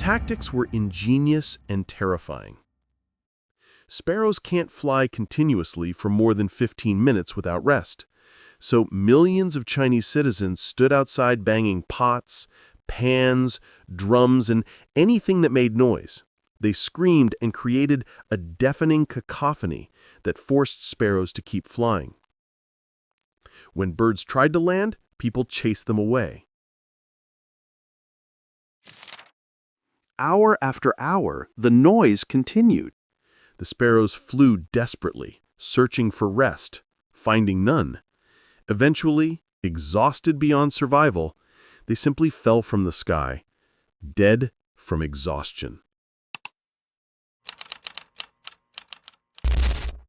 tactics were ingenious and terrifying. Sparrows can't fly continuously for more than 15 minutes without rest, so millions of Chinese citizens stood outside banging pots, pans, drums, and anything that made noise. They screamed and created a deafening cacophony that forced sparrows to keep flying. When birds tried to land, people chased them away. Hour after hour, the noise continued. The sparrows flew desperately, searching for rest, finding none. Eventually, exhausted beyond survival, they simply fell from the sky, dead from exhaustion.